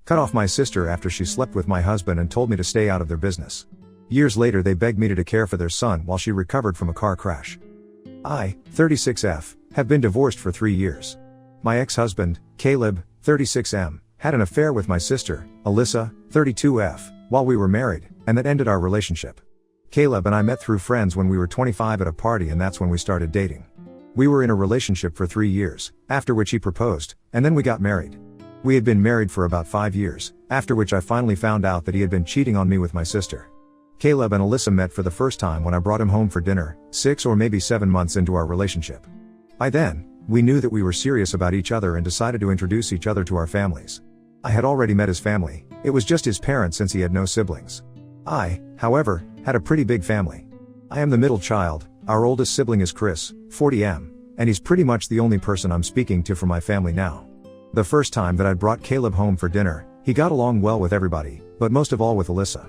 Cut off my sister after she slept with my husband and told me to stay out of their business. Years later they begged me to care for their son while she recovered from a car crash. I, 36F, have been divorced for 3 years. My ex-husband, Caleb, 36M, had an affair with my sister, Alyssa, 32F, while we were married, and that ended our relationship. Caleb and I met through friends when we were 25 at a party, and that's when we started dating. We were in a relationship for 3 years, after which he proposed, and then we got married. We had been married for about 5 years, after which I finally found out that he had been cheating on me with my sister. Caleb and Alyssa met for the first time when I brought him home for dinner, 6 or maybe 7 months into our relationship. By then, we knew that we were serious about each other and decided to introduce each other to our families. I had already met his family, it was just his parents since he had no siblings. I, however, had a pretty big family. I am the middle child, our oldest sibling is Chris, 40M, and he's pretty much the only person I'm speaking to for my family now. The first time that I brought Caleb home for dinner, he got along well with everybody, but most of all with Alyssa.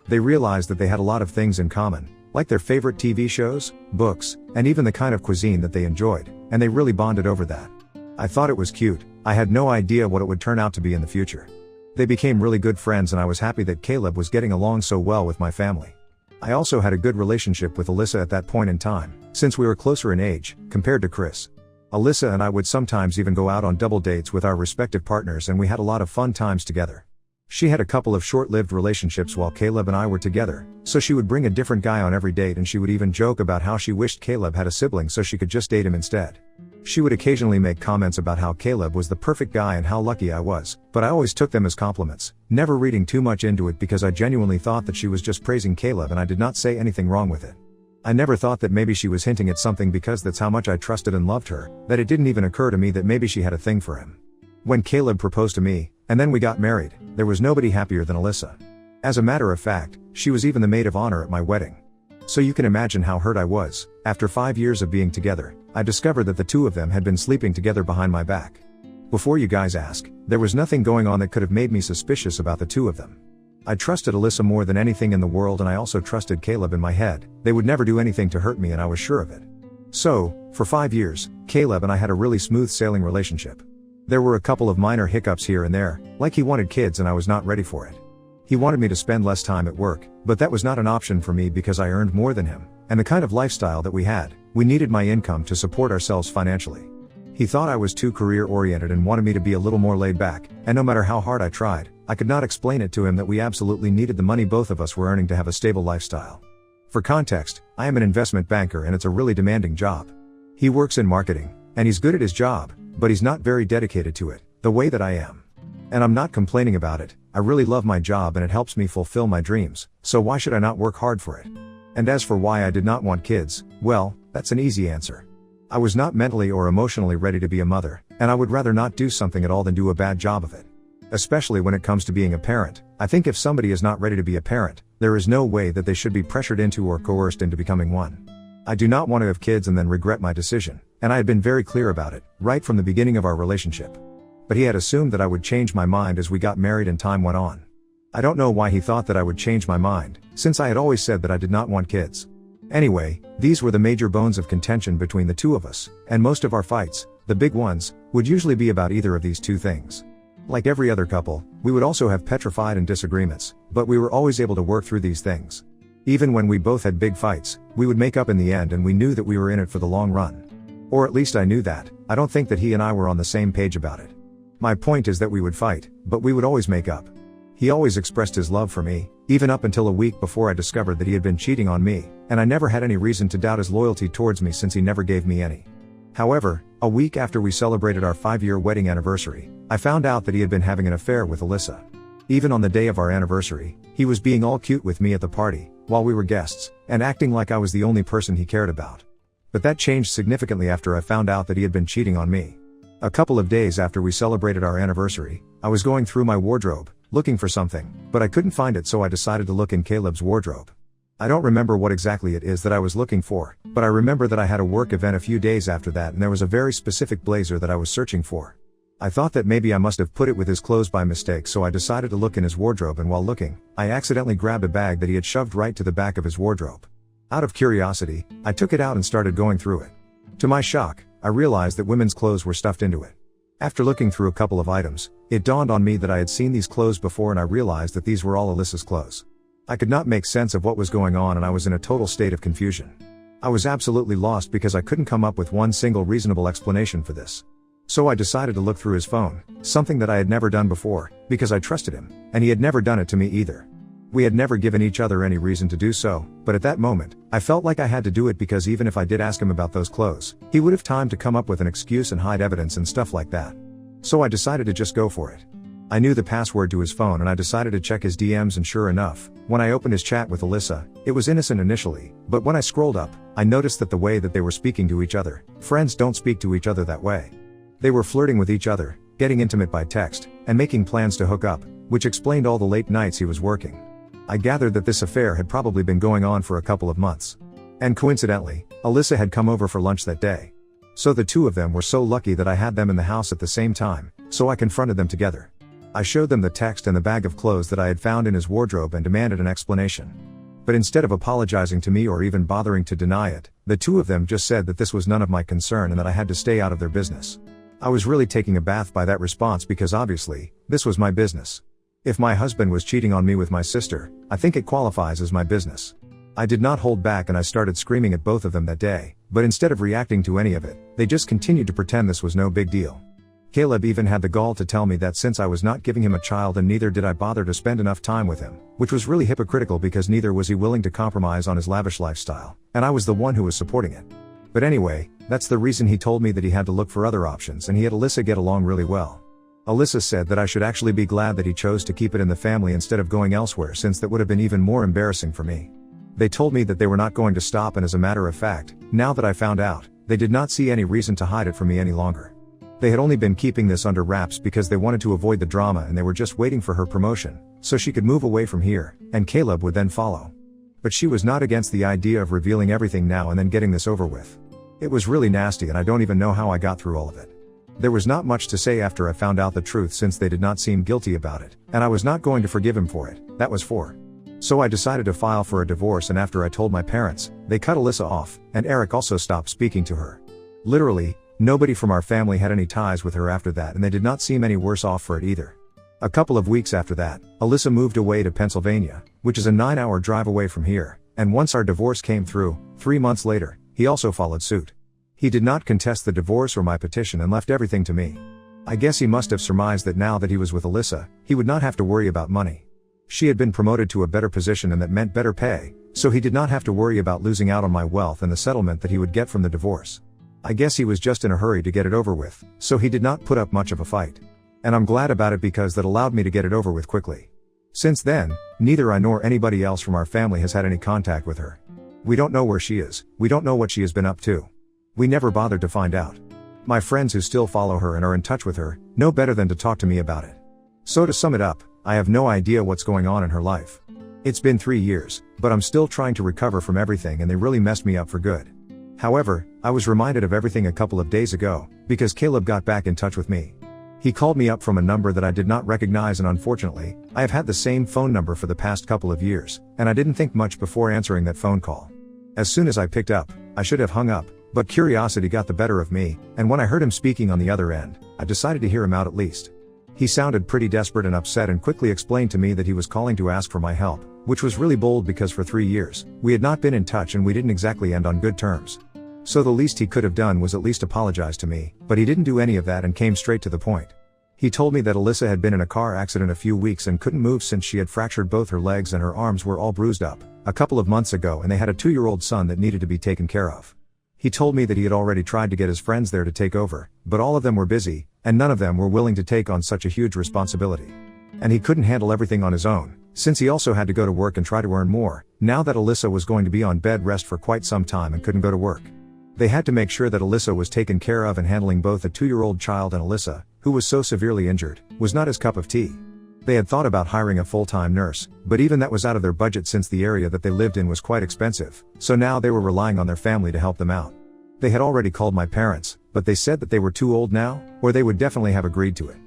They realized that they had a lot of things in common, like their favorite TV shows, books, and even the kind of cuisine that they enjoyed, and they really bonded over that. I thought it was cute, I had no idea what it would turn out to be in the future. They became really good friends and I was happy that Caleb was getting along so well with my family. I also had a good relationship with Alyssa at that point in time, since we were closer in age, compared to Chris. Alyssa and I would sometimes even go out on double dates with our respective partners and we had a lot of fun times together. She had a couple of short-lived relationships while Caleb and I were together, so she would bring a different guy on every date and she would even joke about how she wished Caleb had a sibling so she could just date him instead. She would occasionally make comments about how Caleb was the perfect guy and how lucky I was, but I always took them as compliments, never reading too much into it because I genuinely thought that she was just praising Caleb and I did not say anything wrong with it. I never thought that maybe she was hinting at something because that's how much I trusted and loved her, that it didn't even occur to me that maybe she had a thing for him. When Caleb proposed to me, and then we got married, there was nobody happier than Alyssa. As a matter of fact, she was even the maid of honor at my wedding. So you can imagine how hurt I was. After 5 years of being together, I discovered that the two of them had been sleeping together behind my back. Before you guys ask, there was nothing going on that could have made me suspicious about the two of them. I trusted Alyssa more than anything in the world and I also trusted Caleb in my head. They would never do anything to hurt me and I was sure of it. So, for 5 years, Caleb and I had a really smooth sailing relationship. There were a couple of minor hiccups here and there, like he wanted kids and I was not ready for it. He wanted me to spend less time at work, but that was not an option for me because I earned more than him, and the kind of lifestyle that we had, we needed my income to support ourselves financially. He thought I was too career-oriented and wanted me to be a little more laid back, and no matter how hard I tried, I could not explain it to him that we absolutely needed the money both of us were earning to have a stable lifestyle. For context, I am an investment banker and it's a really demanding job. He works in marketing, and he's good at his job, but he's not very dedicated to it, the way that I am. And I'm not complaining about it, I really love my job and it helps me fulfill my dreams, so why should I not work hard for it? And as for why I did not want kids, well, that's an easy answer. I was not mentally or emotionally ready to be a mother, and I would rather not do something at all than do a bad job of it. Especially when it comes to being a parent, I think if somebody is not ready to be a parent, there is no way that they should be pressured into or coerced into becoming one. I do not want to have kids and then regret my decision, and I had been very clear about it, right from the beginning of our relationship. But he had assumed that I would change my mind as we got married and time went on. I don't know why he thought that I would change my mind, since I had always said that I did not want kids. Anyway, these were the major bones of contention between the two of us, and most of our fights, the big ones, would usually be about either of these two things. Like every other couple, we would also have petrified and disagreements, but we were always able to work through these things. Even when we both had big fights, we would make up in the end and we knew that we were in it for the long run. Or at least I knew that. I don't think that he and I were on the same page about it. My point is that we would fight, but we would always make up. He always expressed his love for me, even up until a week before I discovered that he had been cheating on me, and I never had any reason to doubt his loyalty towards me since he never gave me any. However, a week after we celebrated our 5-year wedding anniversary, I found out that he had been having an affair with Alyssa. Even on the day of our anniversary, he was being all cute with me at the party, while we were guests, and acting like I was the only person he cared about. But that changed significantly after I found out that he had been cheating on me. A couple of days after we celebrated our anniversary, I was going through my wardrobe, looking for something, but I couldn't find it, so I decided to look in Caleb's wardrobe. I don't remember what exactly it is that I was looking for, but I remember that I had a work event a few days after that and there was a very specific blazer that I was searching for. I thought that maybe I must have put it with his clothes by mistake, so I decided to look in his wardrobe, and while looking, I accidentally grabbed a bag that he had shoved right to the back of his wardrobe. Out of curiosity, I took it out and started going through it. To my shock, I realized that women's clothes were stuffed into it. After looking through a couple of items, it dawned on me that I had seen these clothes before and I realized that these were all Alyssa's clothes. I could not make sense of what was going on and I was in a total state of confusion. I was absolutely lost because I couldn't come up with one single reasonable explanation for this. So I decided to look through his phone, something that I had never done before, because I trusted him, and he had never done it to me either. We had never given each other any reason to do so, but at that moment, I felt like I had to do it because even if I did ask him about those clothes, he would have time to come up with an excuse and hide evidence and stuff like that. So I decided to just go for it. I knew the password to his phone and I decided to check his DMs, and sure enough, when I opened his chat with Alyssa, it was innocent initially, but when I scrolled up, I noticed that the way that they were speaking to each other, friends don't speak to each other that way. They were flirting with each other, getting intimate by text, and making plans to hook up, which explained all the late nights he was working. I gathered that this affair had probably been going on for a couple of months. And coincidentally, Alyssa had come over for lunch that day. So the two of them were so lucky that I had them in the house at the same time, so I confronted them together. I showed them the text and the bag of clothes that I had found in his wardrobe and demanded an explanation. But instead of apologizing to me or even bothering to deny it, the two of them just said that this was none of my concern and that I had to stay out of their business. I was really taking a bath by that response because obviously, this was my business. If my husband was cheating on me with my sister, I think it qualifies as my business. I did not hold back and I started screaming at both of them that day, but instead of reacting to any of it, they just continued to pretend this was no big deal. Caleb even had the gall to tell me that since I was not giving him a child and neither did I bother to spend enough time with him, which was really hypocritical because neither was he willing to compromise on his lavish lifestyle, and I was the one who was supporting it. But anyway, that's the reason he told me that he had to look for other options and he had Alyssa get along really well. Alyssa said that I should actually be glad that he chose to keep it in the family instead of going elsewhere, since that would have been even more embarrassing for me. They told me that they were not going to stop, and as a matter of fact, now that I found out, they did not see any reason to hide it from me any longer. They had only been keeping this under wraps because they wanted to avoid the drama and they were just waiting for her promotion, so she could move away from here, and Caleb would then follow. But she was not against the idea of revealing everything now and then getting this over with. It was really nasty and I don't even know how I got through all of it. There was not much to say after I found out the truth, since they did not seem guilty about it, and I was not going to forgive him for it, that was for. So I decided to file for a divorce, and after I told my parents, they cut Alyssa off, and Eric also stopped speaking to her. Literally, nobody from our family had any ties with her after that, and they did not seem any worse off for it either. A couple of weeks after that, Alyssa moved away to Pennsylvania, which is a 9-hour drive away from here, and once our divorce came through, 3 months later, he also followed suit. He did not contest the divorce or my petition and left everything to me. I guess he must have surmised that now that he was with Alyssa, he would not have to worry about money. She had been promoted to a better position and that meant better pay, so he did not have to worry about losing out on my wealth and the settlement that he would get from the divorce. I guess he was just in a hurry to get it over with, so he did not put up much of a fight. And I'm glad about it because that allowed me to get it over with quickly. Since then, neither I nor anybody else from our family has had any contact with her. We don't know where she is, we don't know what she has been up to. We never bothered to find out. My friends who still follow her and are in touch with her, know better than to talk to me about it. So to sum it up, I have no idea what's going on in her life. It's been 3 years, but I'm still trying to recover from everything and they really messed me up for good. However, I was reminded of everything a couple of days ago, because Caleb got back in touch with me. He called me up from a number that I did not recognize, and unfortunately, I have had the same phone number for the past couple of years, and I didn't think much before answering that phone call. As soon as I picked up, I should have hung up, but curiosity got the better of me, and when I heard him speaking on the other end, I decided to hear him out at least. He sounded pretty desperate and upset and quickly explained to me that he was calling to ask for my help, which was really bold because for 3 years, we had not been in touch and we didn't exactly end on good terms. So the least he could have done was at least apologize to me, but he didn't do any of that and came straight to the point. He told me that Alyssa had been in a car accident a few weeks and couldn't move since she had fractured both her legs and her arms were all bruised up, a couple of months ago, and they had a 2-year-old son that needed to be taken care of. He told me that he had already tried to get his friends there to take over, but all of them were busy, and none of them were willing to take on such a huge responsibility. And he couldn't handle everything on his own, since he also had to go to work and try to earn more, now that Alyssa was going to be on bed rest for quite some time and couldn't go to work. They had to make sure that Alyssa was taken care of, and handling both a 2-year-old child and Alyssa, who was so severely injured, was not his cup of tea. They had thought about hiring a full-time nurse, but even that was out of their budget since the area that they lived in was quite expensive, so now they were relying on their family to help them out. They had already called my parents, but they said that they were too old now, or they would definitely have agreed to it.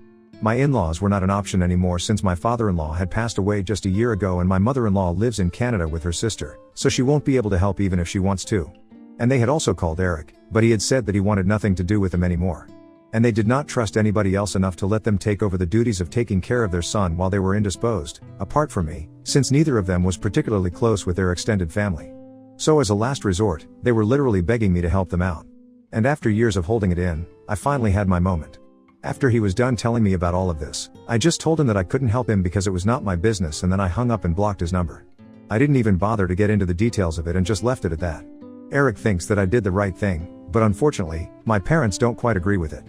My in-laws were not an option anymore since my father-in-law had passed away just a year ago and my mother-in-law lives in Canada with her sister, so she won't be able to help even if she wants to. And they had also called Eric, but he had said that he wanted nothing to do with them anymore. And they did not trust anybody else enough to let them take over the duties of taking care of their son while they were indisposed, apart from me, since neither of them was particularly close with their extended family. So as a last resort, they were literally begging me to help them out. And after years of holding it in, I finally had my moment. After he was done telling me about all of this, I just told him that I couldn't help him because it was not my business, and then I hung up and blocked his number. I didn't even bother to get into the details of it and just left it at that. Eric thinks that I did the right thing, but unfortunately, my parents don't quite agree with it.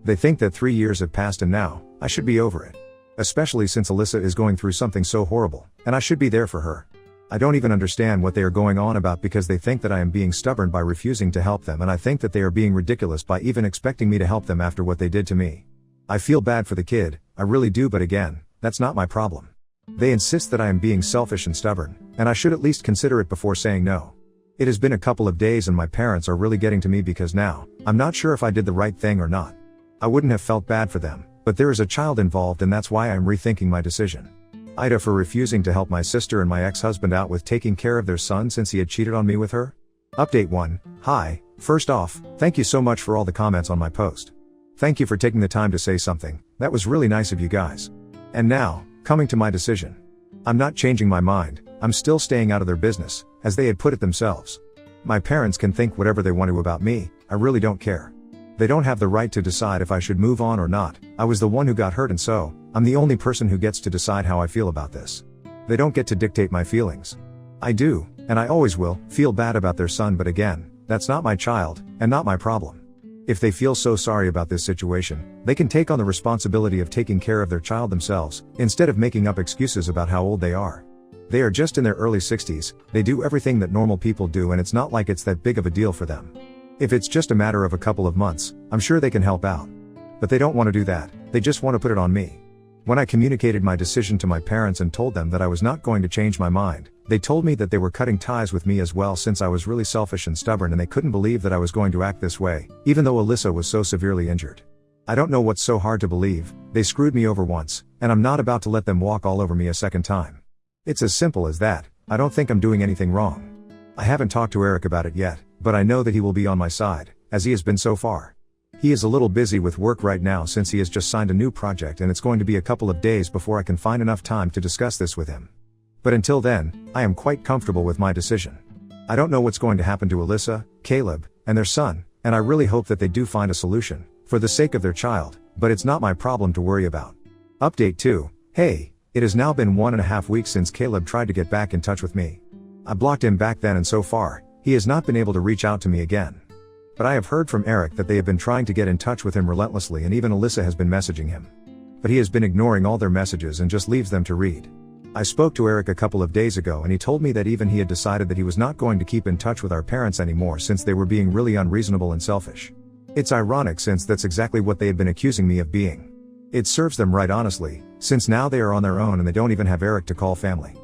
They think that 3 years have passed and now, I should be over it. Especially since Alyssa is going through something so horrible, and I should be there for her. I don't even understand what they are going on about because they think that I am being stubborn by refusing to help them, and I think that they are being ridiculous by even expecting me to help them after what they did to me. I feel bad for the kid, I really do, but again, that's not my problem. They insist that I am being selfish and stubborn, and I should at least consider it before saying no. It has been a couple of days and my parents are really getting to me because now, I'm not sure if I did the right thing or not. I wouldn't have felt bad for them, but there is a child involved and that's why I'm rethinking my decision. Ida for refusing to help my sister and my ex-husband out with taking care of their son since he had cheated on me with her. Update 1. Hi, first off, thank you so much for all the comments on my post. Thank you for taking the time to say something, that was really nice of you guys. And now, coming to my decision. I'm not changing my mind, I'm still staying out of their business, as they had put it themselves. My parents can think whatever they want to about me, I really don't care. They don't have the right to decide if I should move on or not. I was the one who got hurt and so, I'm the only person who gets to decide how I feel about this. They don't get to dictate my feelings. I do, and I always will, feel bad about their son, but again, that's not my child, and not my problem. If they feel so sorry about this situation, they can take on the responsibility of taking care of their child themselves, instead of making up excuses about how old they are. They are just in their early 60s, they do everything that normal people do, and it's not like it's that big of a deal for them. If it's just a matter of a couple of months, I'm sure they can help out. But they don't want to do that, they just want to put it on me. When I communicated my decision to my parents and told them that I was not going to change my mind, they told me that they were cutting ties with me as well since I was really selfish and stubborn, and they couldn't believe that I was going to act this way, even though Alyssa was so severely injured. I don't know what's so hard to believe, they screwed me over once, and I'm not about to let them walk all over me a second time. It's as simple as that, I don't think I'm doing anything wrong. I haven't talked to Eric about it yet, but I know that he will be on my side, as he has been so far. He is a little busy with work right now since he has just signed a new project, and it's going to be a couple of days before I can find enough time to discuss this with him. But until then, I am quite comfortable with my decision. I don't know what's going to happen to Alyssa, Caleb, and their son, and I really hope that they do find a solution, for the sake of their child, but it's not my problem to worry about. Update 2. Hey, it has now been 1.5 weeks since Caleb tried to get back in touch with me. I blocked him back then, and so far, he has not been able to reach out to me again. But I have heard from Eric that they have been trying to get in touch with him relentlessly, and even Alyssa has been messaging him. But he has been ignoring all their messages and just leaves them to read. I spoke to Eric a couple of days ago and he told me that even he had decided that he was not going to keep in touch with our parents anymore since they were being really unreasonable and selfish. It's ironic since that's exactly what they had been accusing me of being. It serves them right, honestly, since now they are on their own and they don't even have Eric to call family.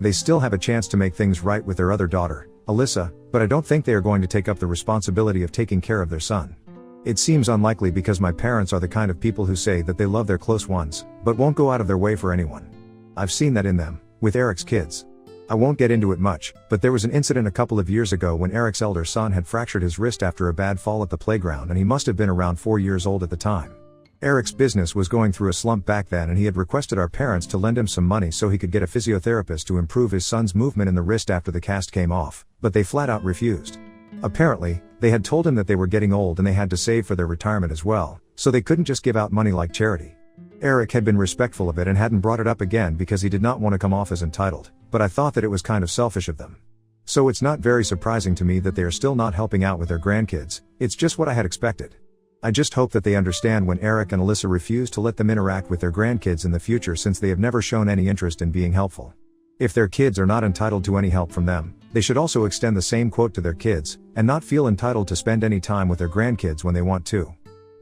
They still have a chance to make things right with their other daughter, Alyssa, but I don't think they are going to take up the responsibility of taking care of their son. It seems unlikely because my parents are the kind of people who say that they love their close ones, but won't go out of their way for anyone. I've seen that in them, with Eric's kids. I won't get into it much, but there was an incident a couple of years ago when Eric's elder son had fractured his wrist after a bad fall at the playground, and he must have been around 4 years old at the time. Eric's business was going through a slump back then, and he had requested our parents to lend him some money so he could get a physiotherapist to improve his son's movement in the wrist after the cast came off, but they flat out refused. Apparently, they had told him that they were getting old and they had to save for their retirement as well, so they couldn't just give out money like charity. Eric had been respectful of it and hadn't brought it up again because he did not want to come off as entitled, but I thought that it was kind of selfish of them. So it's not very surprising to me that they are still not helping out with their grandkids, it's just what I had expected. I just hope that they understand when Eric and Alyssa refuse to let them interact with their grandkids in the future, since they have never shown any interest in being helpful. If their kids are not entitled to any help from them, they should also extend the same quote to their kids, and not feel entitled to spend any time with their grandkids when they want to.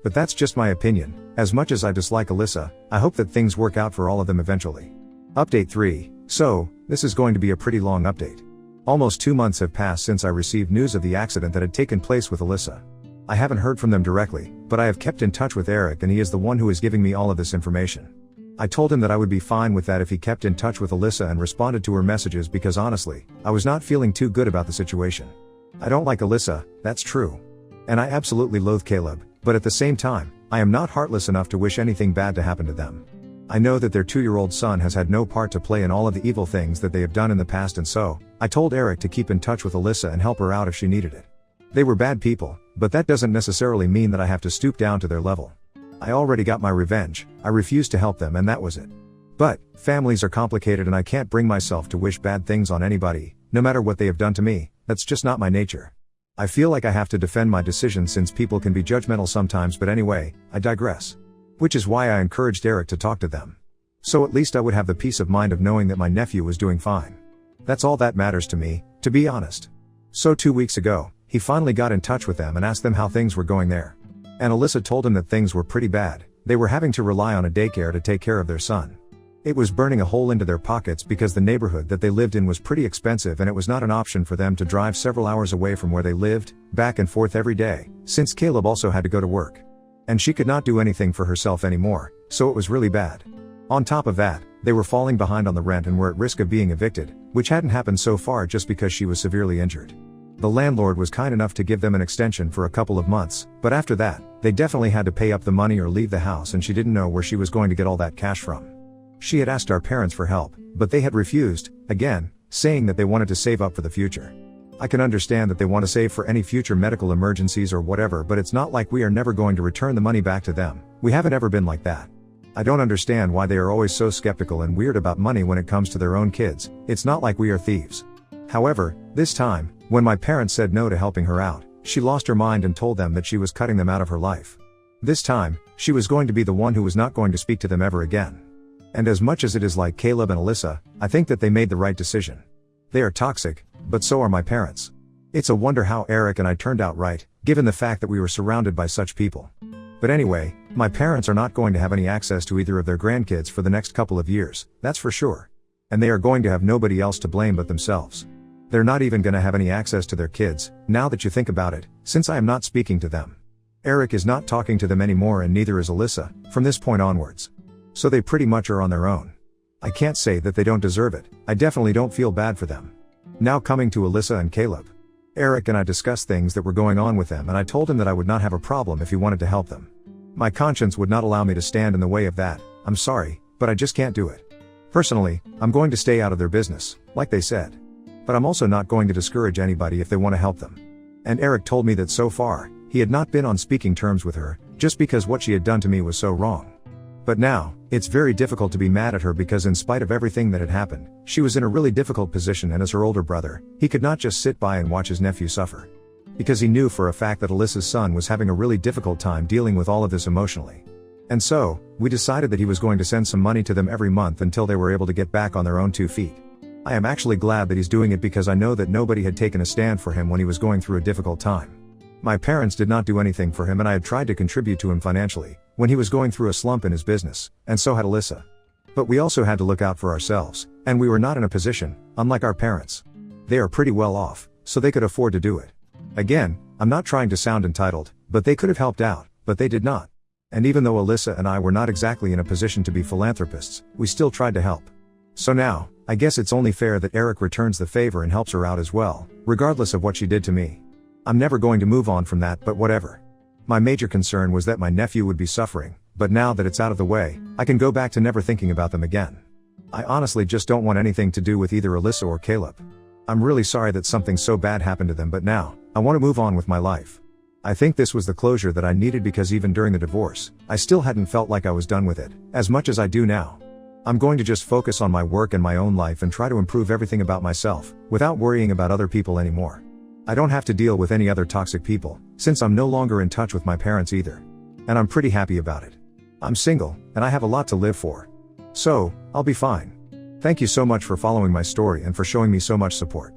But that's just my opinion. As much as I dislike Alyssa, I hope that things work out for all of them eventually. Update 3. So, this is going to be a pretty long update. Almost 2 months have passed since I received news of the accident that had taken place with Alyssa. I haven't heard from them directly, but I have kept in touch with Eric, and he is the one who is giving me all of this information. I told him that I would be fine with that if he kept in touch with Alyssa and responded to her messages, because honestly, I was not feeling too good about the situation. I don't like Alyssa, that's true. And I absolutely loathe Caleb, but at the same time, I am not heartless enough to wish anything bad to happen to them. I know that their 2-year-old son has had no part to play in all of the evil things that they have done in the past, and so, I told Eric to keep in touch with Alyssa and help her out if she needed it. They were bad people, but that doesn't necessarily mean that I have to stoop down to their level. I already got my revenge, I refused to help them, and that was it. But, families are complicated and I can't bring myself to wish bad things on anybody, no matter what they have done to me. That's just not my nature. I feel like I have to defend my decision since people can be judgmental sometimes, but anyway, I digress. Which is why I encouraged Eric to talk to them. So at least I would have the peace of mind of knowing that my nephew was doing fine. That's all that matters to me, to be honest. So 2 weeks ago, he finally got in touch with them and asked them how things were going there. And Alyssa told him that things were pretty bad. They were having to rely on a daycare to take care of their son. It was burning a hole into their pockets because the neighborhood that they lived in was pretty expensive and it was not an option for them to drive several hours away from where they lived, back and forth every day, since Caleb also had to go to work. And she could not do anything for herself anymore, so it was really bad. On top of that, they were falling behind on the rent and were at risk of being evicted, which hadn't happened so far just because she was severely injured. The landlord was kind enough to give them an extension for a couple of months, but after that, they definitely had to pay up the money or leave the house, and she didn't know where she was going to get all that cash from. She had asked our parents for help, but they had refused, again, saying that they wanted to save up for the future. I can understand that they want to save for any future medical emergencies or whatever, but it's not like we are never going to return the money back to them. We haven't ever been like that. I don't understand why they are always so skeptical and weird about money when it comes to their own kids. It's not like we are thieves. However, this time, when my parents said no to helping her out, she lost her mind and told them that she was cutting them out of her life. This time, she was going to be the one who was not going to speak to them ever again. And as much as it is like Caleb and Alyssa, I think that they made the right decision. They are toxic, but so are my parents. It's a wonder how Eric and I turned out right, given the fact that we were surrounded by such people. But anyway, my parents are not going to have any access to either of their grandkids for the next couple of years, that's for sure. And they are going to have nobody else to blame but themselves. They're not even going to have any access to their kids, now that you think about it, since I am not speaking to them. Eric is not talking to them anymore and neither is Alyssa, from this point onwards. So they pretty much are on their own. I can't say that they don't deserve it, I definitely don't feel bad for them. Now coming to Alyssa and Caleb. Eric and I discussed things that were going on with them and I told him that I would not have a problem if he wanted to help them. My conscience would not allow me to stand in the way of that. I'm sorry, but I just can't do it. Personally, I'm going to stay out of their business, like they said. But I'm also not going to discourage anybody if they want to help them. And Eric told me that so far, he had not been on speaking terms with her, just because what she had done to me was so wrong. But now, it's very difficult to be mad at her because in spite of everything that had happened, she was in a really difficult position, and as her older brother, he could not just sit by and watch his nephew suffer. Because he knew for a fact that Alyssa's son was having a really difficult time dealing with all of this emotionally. And so, we decided that he was going to send some money to them every month until they were able to get back on their own 2 feet. I am actually glad that he's doing it because I know that nobody had taken a stand for him when he was going through a difficult time. My parents did not do anything for him and I had tried to contribute to him financially, when he was going through a slump in his business, and so had Alyssa. But we also had to look out for ourselves, and we were not in a position, unlike our parents. They are pretty well off, so they could afford to do it. Again, I'm not trying to sound entitled, but they could have helped out, but they did not. And even though Alyssa and I were not exactly in a position to be philanthropists, we still tried to help. So now, I guess it's only fair that Eric returns the favor and helps her out as well, regardless of what she did to me. I'm never going to move on from that, but whatever. My major concern was that my nephew would be suffering, but now that it's out of the way, I can go back to never thinking about them again. I honestly just don't want anything to do with either Alyssa or Caleb. I'm really sorry that something so bad happened to them, but now, I want to move on with my life. I think this was the closure that I needed because even during the divorce, I still hadn't felt like I was done with it, as much as I do now. I'm going to just focus on my work and my own life and try to improve everything about myself, without worrying about other people anymore. I don't have to deal with any other toxic people, since I'm no longer in touch with my parents either. And I'm pretty happy about it. I'm single, and I have a lot to live for. So, I'll be fine. Thank you so much for following my story and for showing me so much support.